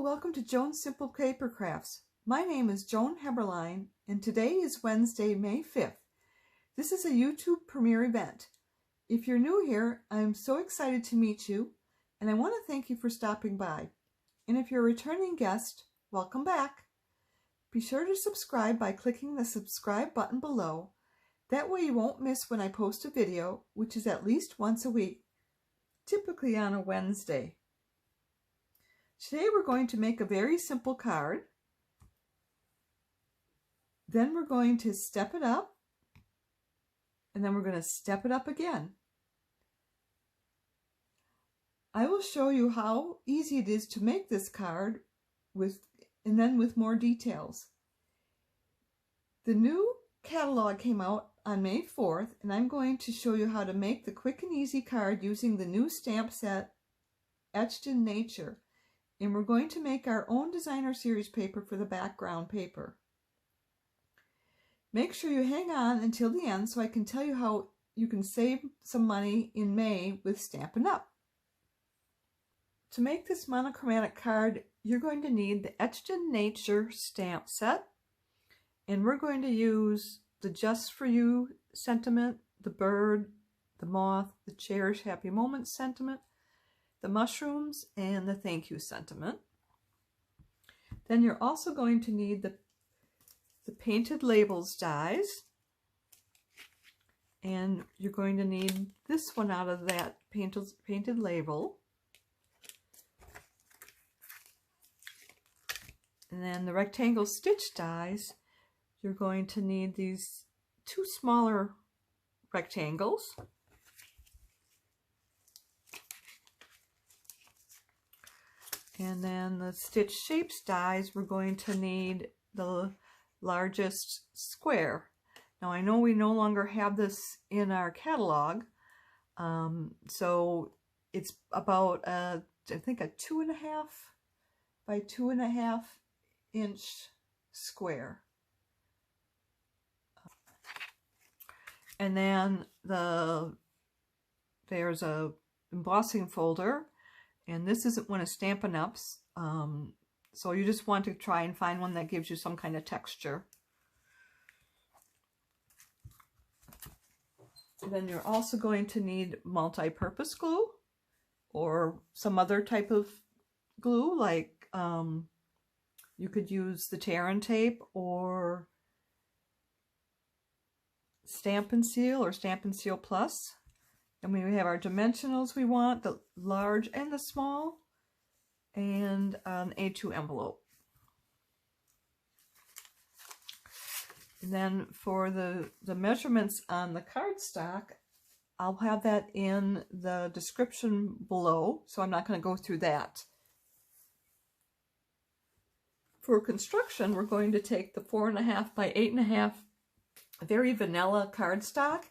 welcome to Joan's Simple Paper Crafts. My name is Joan Heberlein, and today is Wednesday, May 5th. This is a YouTube premiere event. If you're new here, I'm so excited to meet you, and I want to thank you for stopping by. And if you're a returning guest, welcome back. Be sure to subscribe by clicking the subscribe button below. That way you won't miss when I post a video, which is at least once a week, typically on a Wednesday. Today we're going to make a very simple card. Then we're going to step it up, and then we're going to step it up again. I will show you how easy it is to make this card and then with more details. The new catalog came out on May 4th, and I'm going to show you how to make the quick and easy card using the new stamp set, Etched in Nature. And we're going to make our own designer series paper for the background paper. Make sure you hang on until the end so I can tell you how you can save some money in May with Stampin' Up. To make this monochromatic card, you're going to need the Etched in Nature stamp set, and we're going to use the Just For You sentiment, the bird, the moth, the Cherish Happy Moments sentiment, the mushrooms, and the thank you sentiment. Then you're also going to need the painted labels dies, and you're going to need this one out of that painted label. And then the rectangle stitch dies, you're going to need these two smaller rectangles. And then the stitch shapes dies, we're going to need the largest square. Now I know we no longer have this in our catalog, so it's about I think a 2.5 by 2.5 inch square. And then there's a embossing folder. And this isn't one of Stampin' Up's, so you just want to try and find one that gives you some kind of texture. And then you're also going to need multi-purpose glue or some other type of glue, like you could use the Tear and Tape or Stampin' Seal or Stampin' Seal Plus. And we have our dimensionals we want, the large and the small, and an A2 envelope. And then for the measurements on the cardstock, I'll have that in the description below, so I'm not going to go through that. For construction, we're going to take the 4.5 by 8.5 very vanilla cardstock,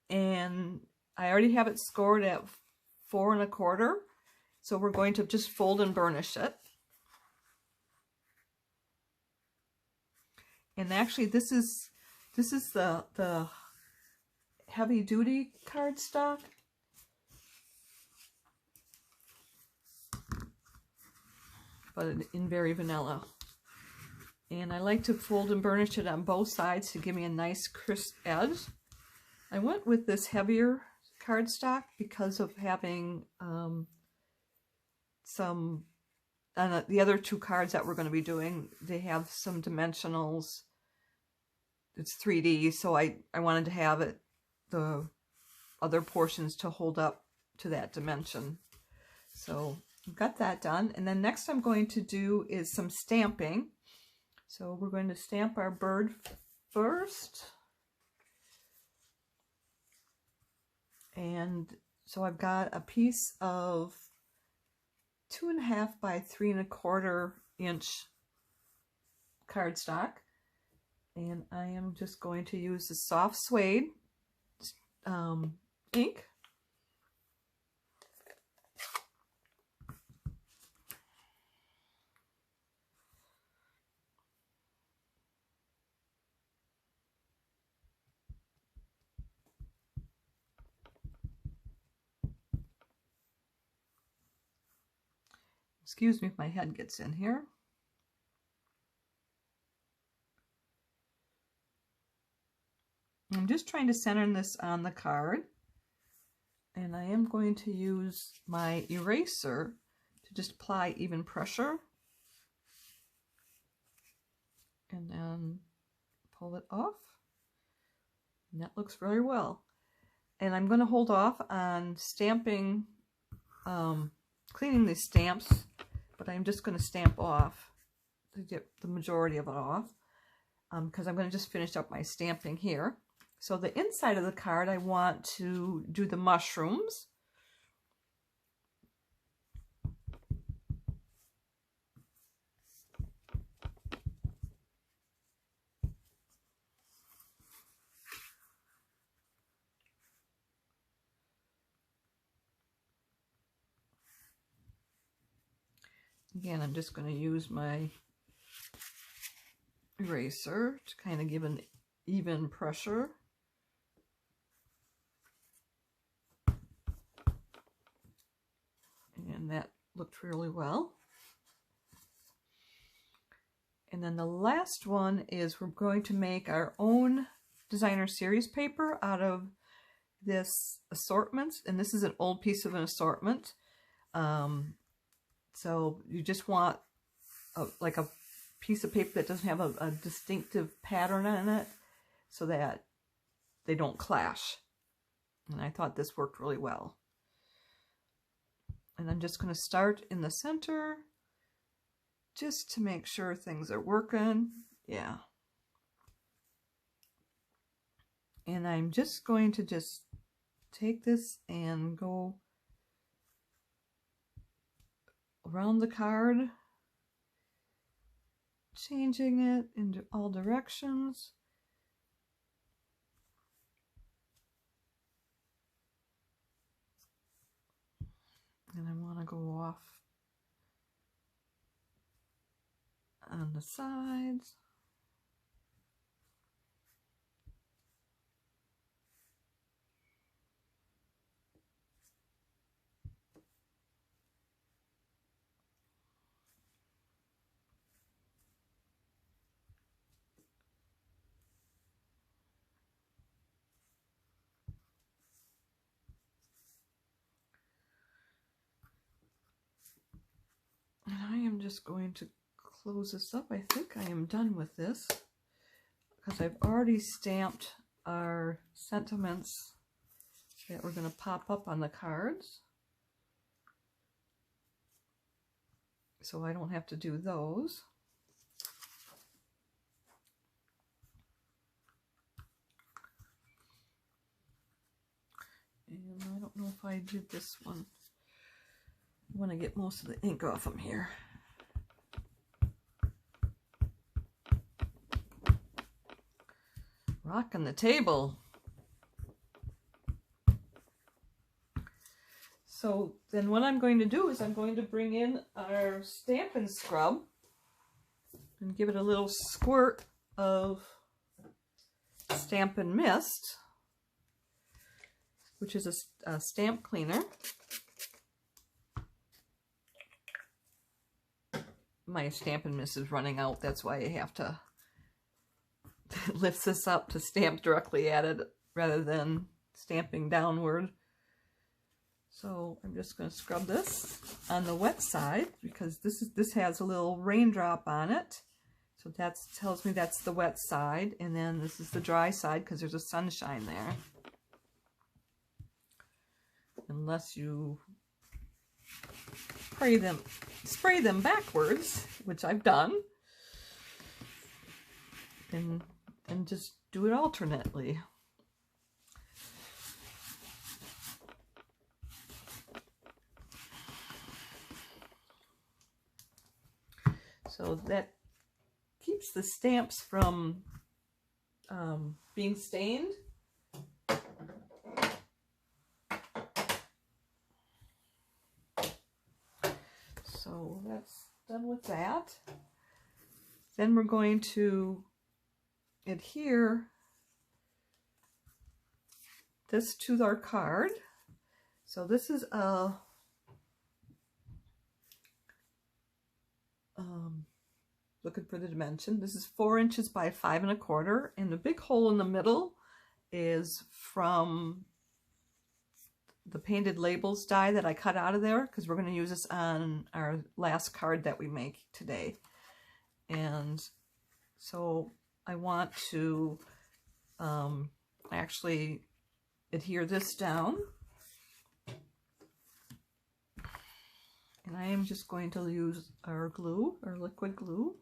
and I already have it scored at 4 1/4, so we're going to just fold and burnish it. And actually, this is the heavy duty cardstock. But in very vanilla. And I like to fold and burnish it on both sides to give me a nice crisp edge. I went with this heavier cardstock because of having some on the other two cards that we're going to be doing, they have some dimensionals. It's 3D, so I wanted to have the other portions to hold up to that dimension. So I've got that done, and then next I'm going to do is some stamping. So we're going to stamp our bird first. And so I've got a piece of 2.5 by 3 1/4 inch cardstock, and I am just going to use the soft suede ink. Excuse me if my head gets in here. I'm just trying to center this on the card, and I am going to use my eraser to just apply even pressure and then pull it off, and that looks very well. And I'm going to hold off on stamping, cleaning these stamps, but I'm just going to stamp off to get the majority of it off, because I'm going to just finish up my stamping here. So the inside of the card, I want to do the mushrooms. Again, I'm just going to use my eraser to kind of give an even pressure. And that looked really well. And then the last one is we're going to make our own designer series paper out of this assortment. And this is an old piece of an assortment. So you just want like a piece of paper that doesn't have a distinctive pattern on it so that they don't clash. And I thought this worked really well. And I'm just going to start in the center just to make sure things are working. Yeah. And I'm just going to just take this and go around the card, changing it into all directions. And I want to go off on the sides. And I am just going to close this up. I think I am done with this because I've already stamped our sentiments that we're going to pop up on the cards. So I don't have to do those. And I don't know if I did this one. I want to get most of the ink off them here. Rocking the table. So then what I'm going to do is I'm going to bring in our Stampin' Scrub and give it a little squirt of Stampin' Mist, which is a stamp cleaner. My Stampin' Mist is running out. That's why I have to lift this up to stamp directly at it rather than stamping downward. So I'm just going to scrub this on the wet side because this has a little raindrop on it. So that tells me that's the wet side. And then this is the dry side because there's a sunshine there. Unless you spray them backwards, which I've done, and just do it alternately. So that keeps the stamps from being stained. So that's done with that. Then we're going to adhere this to our card. So this is a looking for the dimension. This is 4 inches by 5 1/4, and the big hole in the middle is from the painted labels die that I cut out of there, because we're going to use this on our last card that we make today. And so I want to actually adhere this down. And I am just going to use our glue, our liquid glue.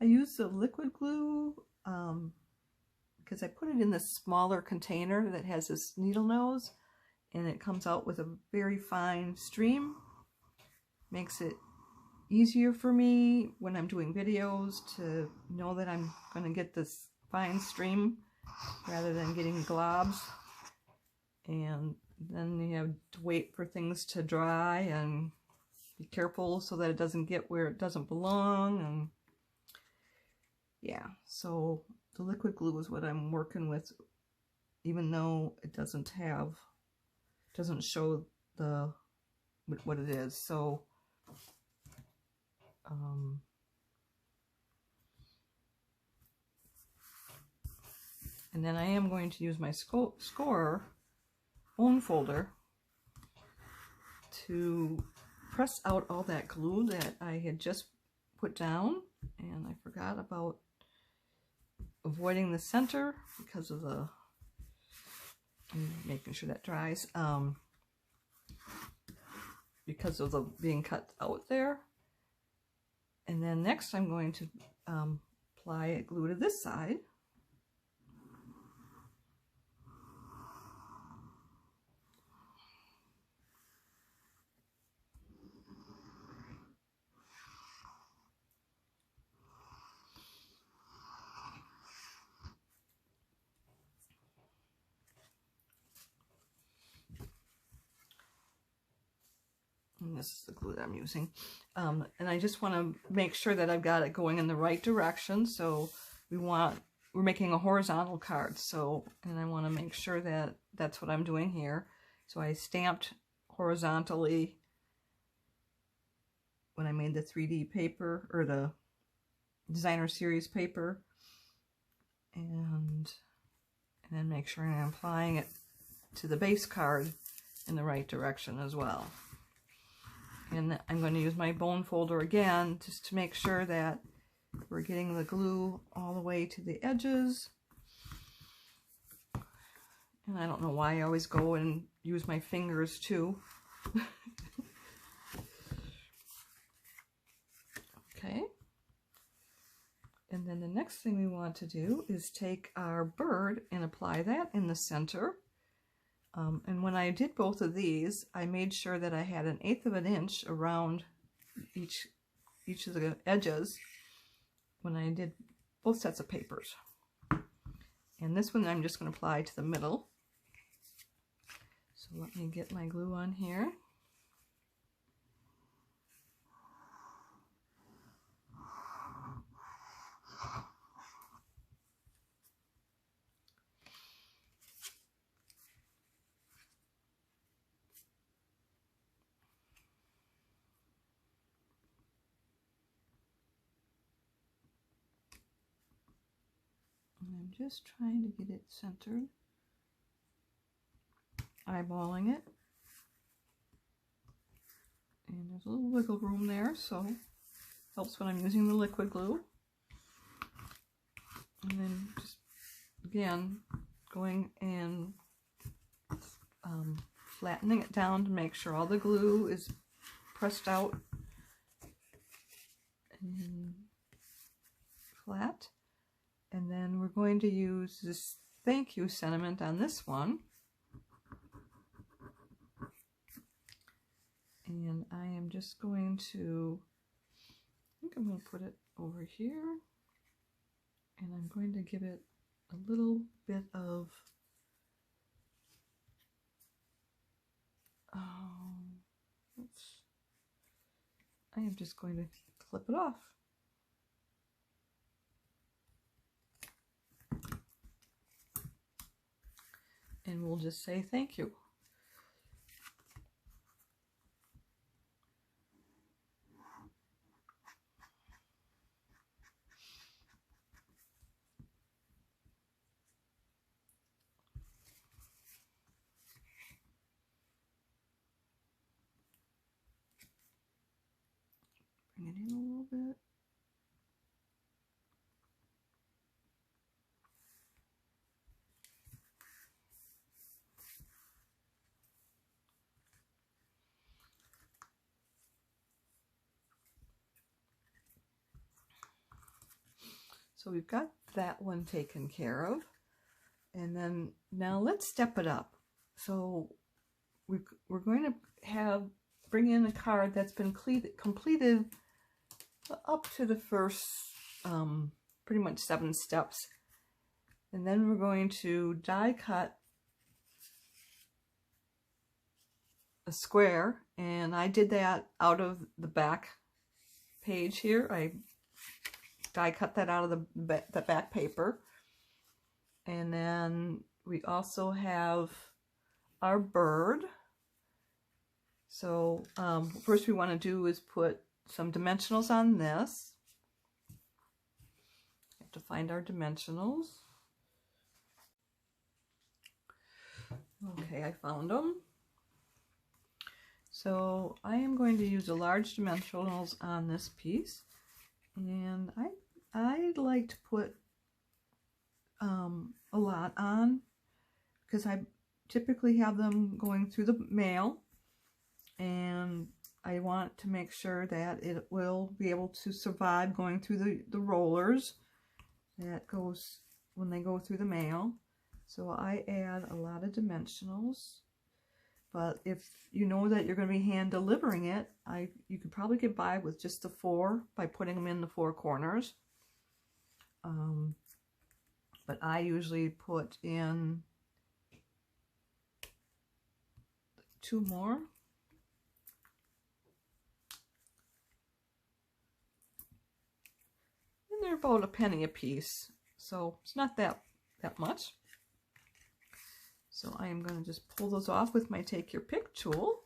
I use the liquid glue because I put it in this smaller container that has this needle nose, and it comes out with a very fine stream. Makes it easier for me when I'm doing videos to know that I'm going to get this fine stream rather than getting globs. And then you have to wait for things to dry and be careful so that it doesn't get where it doesn't belong. And yeah, so the liquid glue is what I'm working with, even though it doesn't show the what it is. So and then I am going to use my score bone folder to press out all that glue that I had just put down, and I forgot about avoiding the center because of the making sure that dries because of the being cut out there. And then next I'm going to apply glue to this side. And this is the glue that I'm using. And I just want to make sure that I've got it going in the right direction. So we're making a horizontal card. So, and I want to make sure that that's what I'm doing here. So I stamped horizontally when I made the 3D paper, or the designer series paper. And then make sure I'm applying it to the base card in the right direction as well. And I'm going to use my bone folder again just to make sure that we're getting the glue all the way to the edges. And I don't know why I always go and use my fingers too. Okay. And then the next thing we want to do is take our bird and apply that in the center. And when I did both of these, I made sure that I had 1/8 of an inch around each of the edges when I did both sets of papers. And this one I'm just going to apply to the middle. So let me get my glue on here. I'm just trying to get it centered, eyeballing it, and there's a little wiggle room there, so helps when I'm using the liquid glue. And then just again going and flattening it down to make sure all the glue is pressed out and flat. And then we're going to use this thank you sentiment on this one. And I am just going to, I think I'm going to put it over here. And I'm going to give it a little bit of, I am just going to clip it off. And we'll just say thank you. in a little bit. So we've got that one taken care of. And then now let's step it up. So we're going to bring in a card that's been completed up to the first pretty much 7 steps. And then we're going to die cut a square, and I did that out of the back page here. I die cut that out of the back paper. And then we also have our bird. So first we want to do is put some dimensionals on this. Have to find our dimensionals. Okay, I found them. So I am going to use the large dimensionals on this piece, and I like to put a lot on because I typically have them going through the mail, and I want to make sure that it will be able to survive going through the rollers that goes when they go through the mail. So I add a lot of dimensionals, but if you know that you're going to be hand delivering it, you could probably get by with just the 4 by putting them in the 4 corners. But I usually put in 2 more. And they're about a penny a piece, so it's not that much. So I am going to just pull those off with my Take Your Pick tool.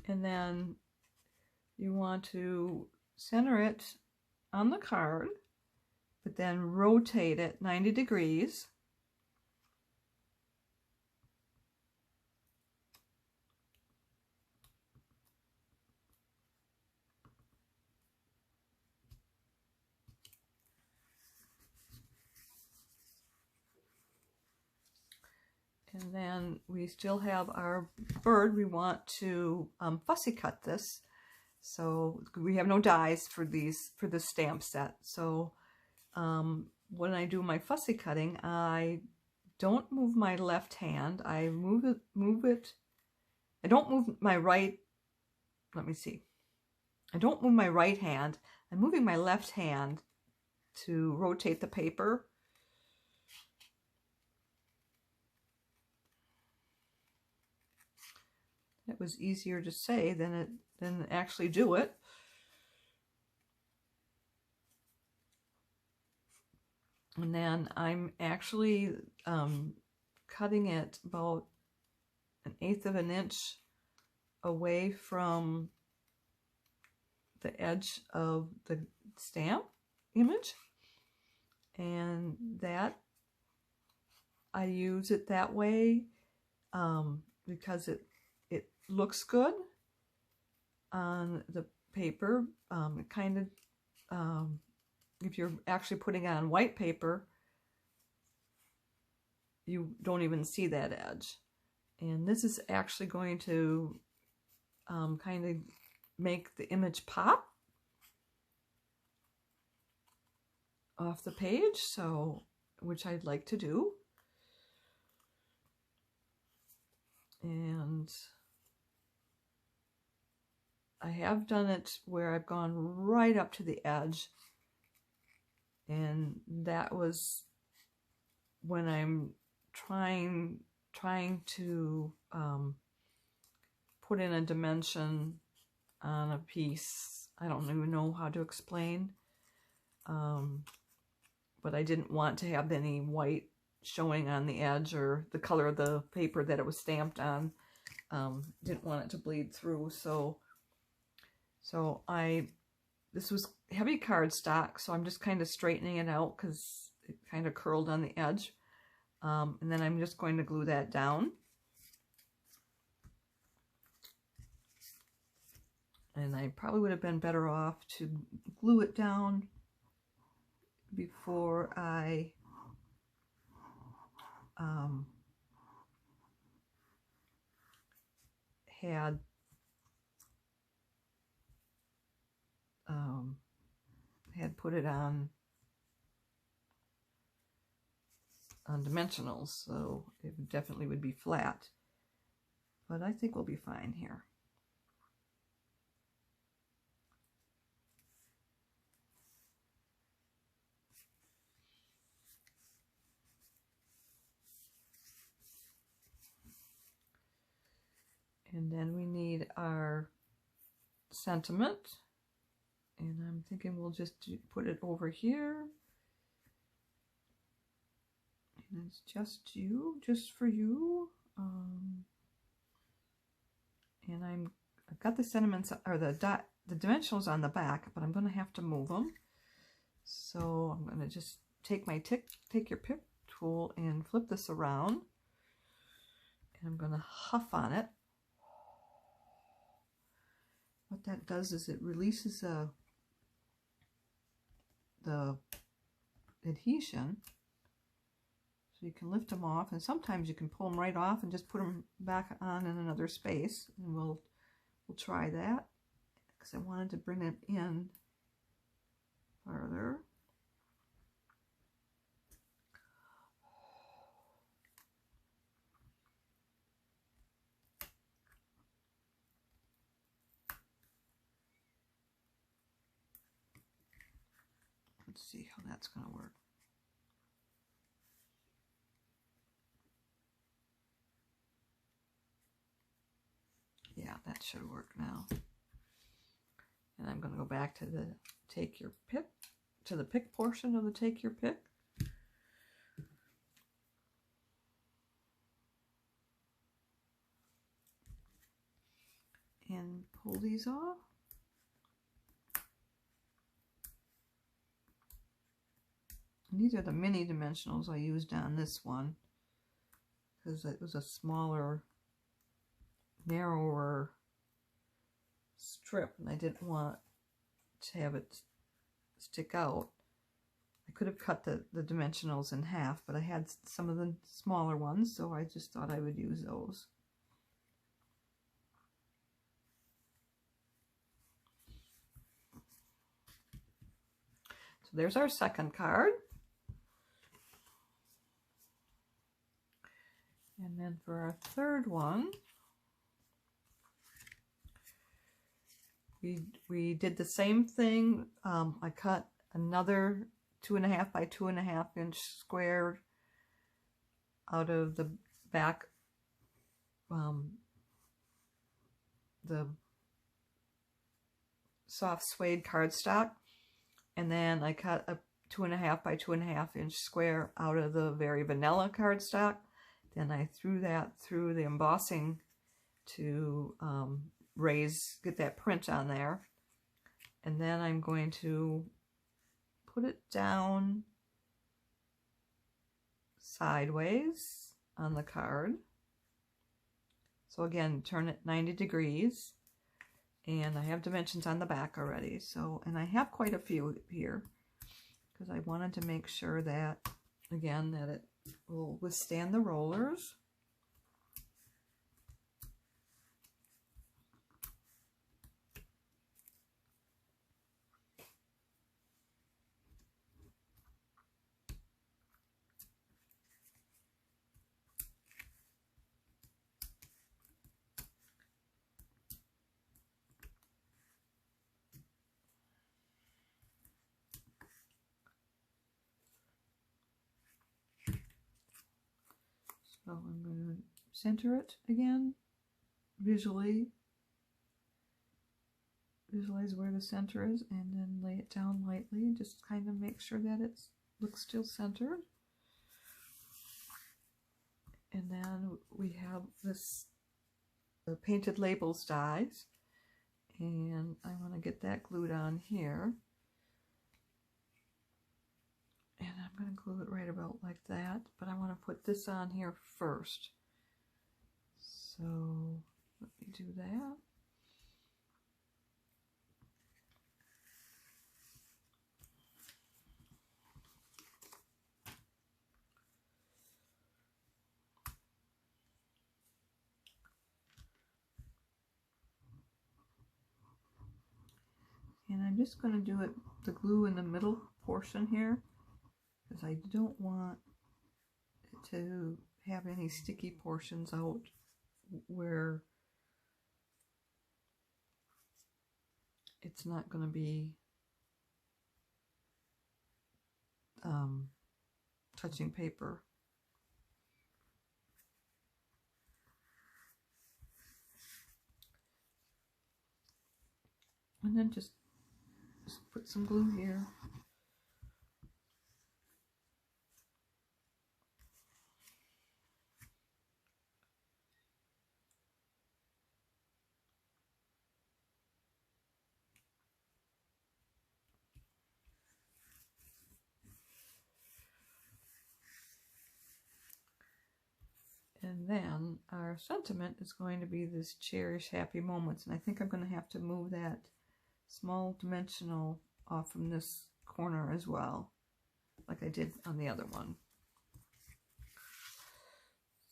And then you want to center it on the card, but then rotate it 90 degrees. And then we still have our bird. We want to fussy cut this. So we have no dies for this stamp set. So when I do my fussy cutting, I don't move my left hand. I move it. I don't move my right. Let me see. I don't move my right hand. I'm moving my left hand to rotate the paper. It was easier to say than actually do it. And then I'm actually cutting it about 1/8 of an inch away from the edge of the stamp image. And that I use it that way because it looks good on the paper. It kind of, if you're actually putting on white paper, you don't even see that edge. And this is actually going to kind of make the image pop off the page, so which I'd like to do. And I have done it where I've gone right up to the edge, and that was when I'm trying to put in a dimension on a piece. I don't even know how to explain, but I didn't want to have any white showing on the edge or the color of the paper that it was stamped on. Didn't want it to bleed through, so this was heavy cardstock, so I'm just kind of straightening it out because it kind of curled on the edge. And then I'm just going to glue that down. And I probably would have been better off to glue it down before I had put it on dimensionals, so it definitely would be flat. But I think we'll be fine here. And then we need our sentiment. And I'm thinking we'll just put it over here. And it's just you, just for you. And I've got the sentiments, or the dimensionals on the back, but I'm going to have to move them. So I'm going to just take my take your pick tool and flip this around. And I'm going to huff on it. What that does is it releases the adhesion, so you can lift them off, and sometimes you can pull them right off and just put them back on in another space. And we'll try that because I wanted to bring it in farther. Let's see how that's going to work. Yeah, that should work now. And I'm going to go back to the take your pick, to the pick portion of the take your pick. And pull these off. And these are the mini dimensionals I used on this one, because it was a smaller, narrower strip and I didn't want to have it stick out. I could have cut the dimensionals in half, but I had some of the smaller ones, so I just thought I would use those. So there's our second card. And then for our third one, we did the same thing. I cut another 2.5 by 2.5 inch square out of the back, the soft suede cardstock, and then I cut a 2.5 by 2.5 inch square out of the very vanilla cardstock. Then I threw that through the embossing to get that print on there. And then I'm going to put it down sideways on the card. So again, turn it 90 degrees. And I have dimensions on the back already. So, and I have quite a few here because I wanted to make sure that, again, that it will withstand the rollers. So I'm going to center it again, visualize where the center is, and then lay it down lightly, just kind of make sure that it looks still centered. And then we have this painted labels dies, and I want to get that glued on here. And I'm I'm going to glue it right about like that, but I want to put this on here first. So let me do that. And I'm just going to do it, the glue in the middle portion here, because I don't want it to have any sticky portions out where it's not going to be touching paper. And then just put some glue here. And then our sentiment is going to be this cherish happy moments. And I think I'm going to have to move that small dimensional off from this corner as well, like I did on the other one.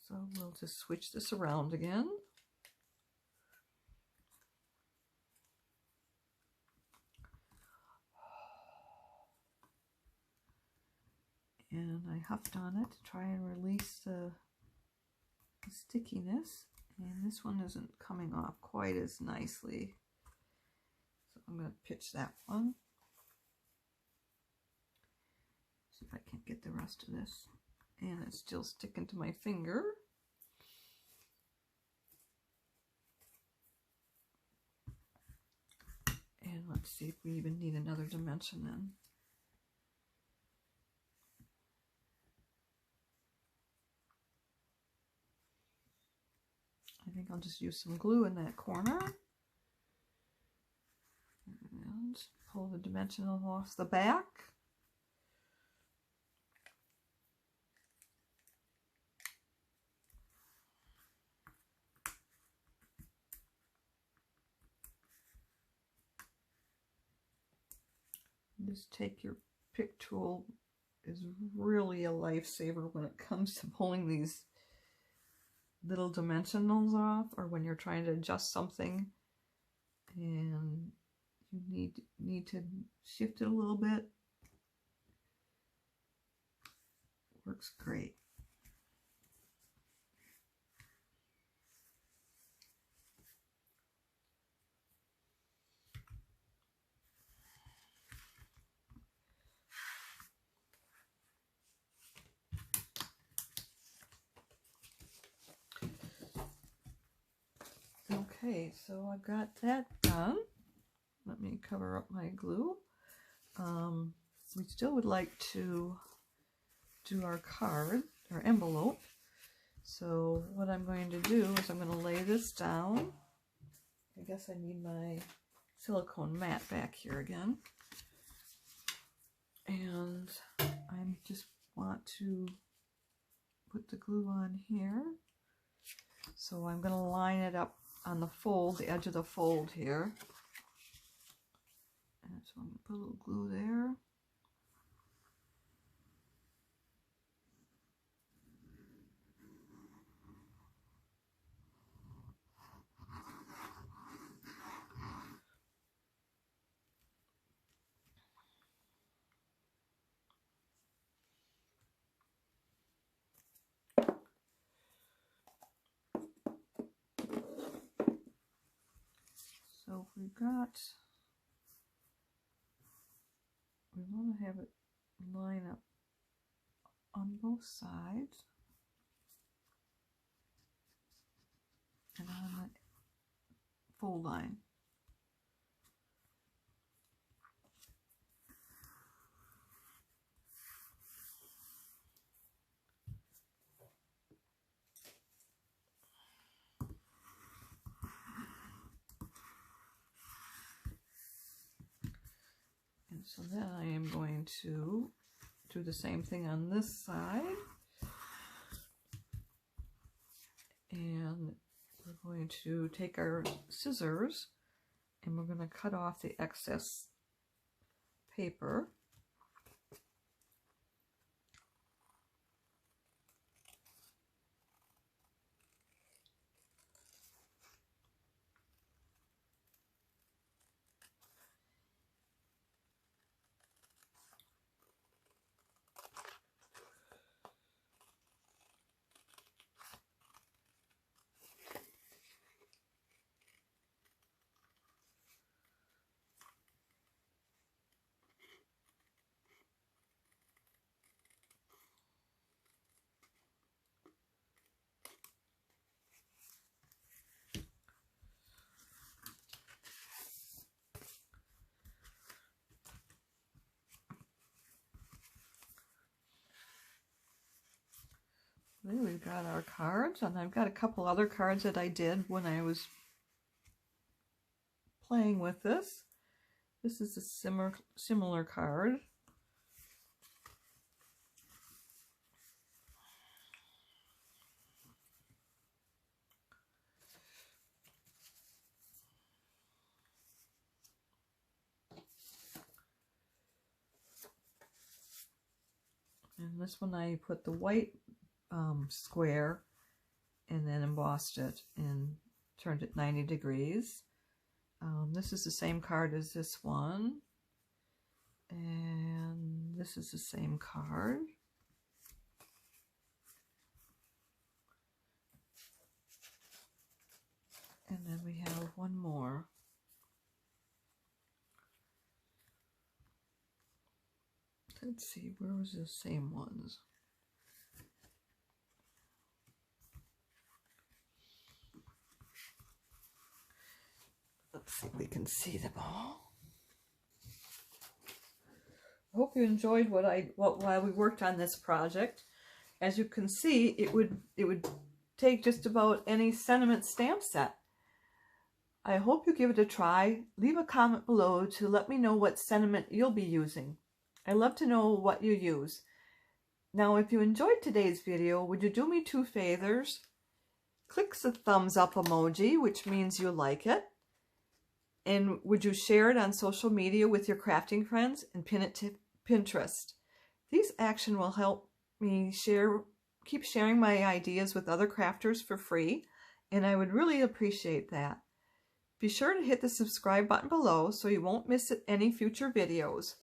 So we'll just switch this around again. And I huffed on it to try and release the stickiness, and this one isn't coming off quite as nicely, so I'm going to pitch that one. See if I can't get the rest of this, and it's still sticking to my finger. And let's see if we even need another dimension then. I think I'll just use some glue in that corner and pull the dimensional off the back. Just take your pick tool, is really a lifesaver when it comes to pulling these little dimensionals off, or when you're trying to adjust something and you need to shift it a little bit. Works great. Okay, so I've got that done. Let me cover up my glue. We still would like to do our card, our envelope. So what I'm going to do is I'm going to lay this down. I guess I need my silicone mat back here again. And I just want to put the glue on here. So I'm going to line it up on the fold, the edge of the fold here. And so I'm going to put a little glue there. So we want to have it line up on both sides and on the fold line. And so then I am going to Do the same thing on this side. And we're going to take our scissors and we're going to cut off the excess paper. There we've got our cards, and I've got a couple other cards that I did when I was playing with this. This is a similar card. And this one I put the white square and then embossed it and turned it 90 degrees. This is the same card as this one, and this is the same card. And then we have one more. Let's see, where was the same ones? Let's see if we can see them all. I hope you enjoyed while we worked on this project. As you can see, it would take just about any sentiment stamp set. I hope you give it a try. Leave a comment below to let me know what sentiment you'll be using. I love to know what you use. Now, if you enjoyed today's video, would you do me two favors? Click the thumbs up emoji, which means you like it. And would you share it on social media with your crafting friends and pin it to Pinterest? These actions will help me keep sharing my ideas with other crafters for free, and I would really appreciate that. Be sure to hit the subscribe button below so you won't miss any future videos.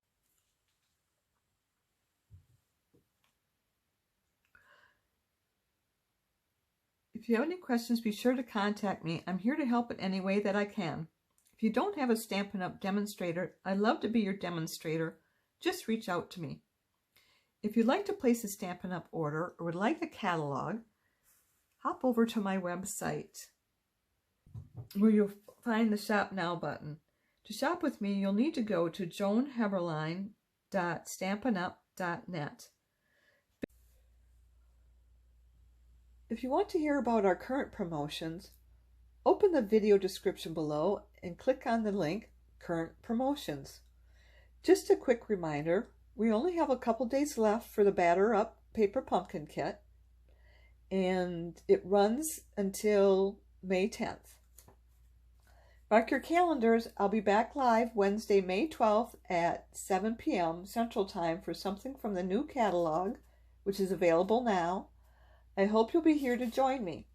If you have any questions, be sure to contact me. I'm here to help in any way that I can. If you don't have a Stampin' Up! Demonstrator, I'd love to be your demonstrator. Just reach out to me. If you'd like to place a Stampin' Up! Order or would like a catalog, hop over to my website where you'll find the Shop Now button. To shop with me, you'll need to go to joanheberlein.stampinup.net. If you want to hear about our current promotions, open the video description below and click on the link, Current Promotions. Just a quick reminder, we only have a couple days left for the Batter Up Paper Pumpkin Kit, and it runs until May 10th. Mark your calendars, I'll be back live Wednesday, May 12th at 7 p.m. Central Time for something from the new catalog, which is available now. I hope you'll be here to join me.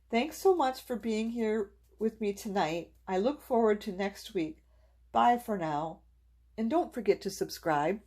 Thanks so much for being here with me tonight. I look forward to next week. Bye for now, and don't forget to subscribe.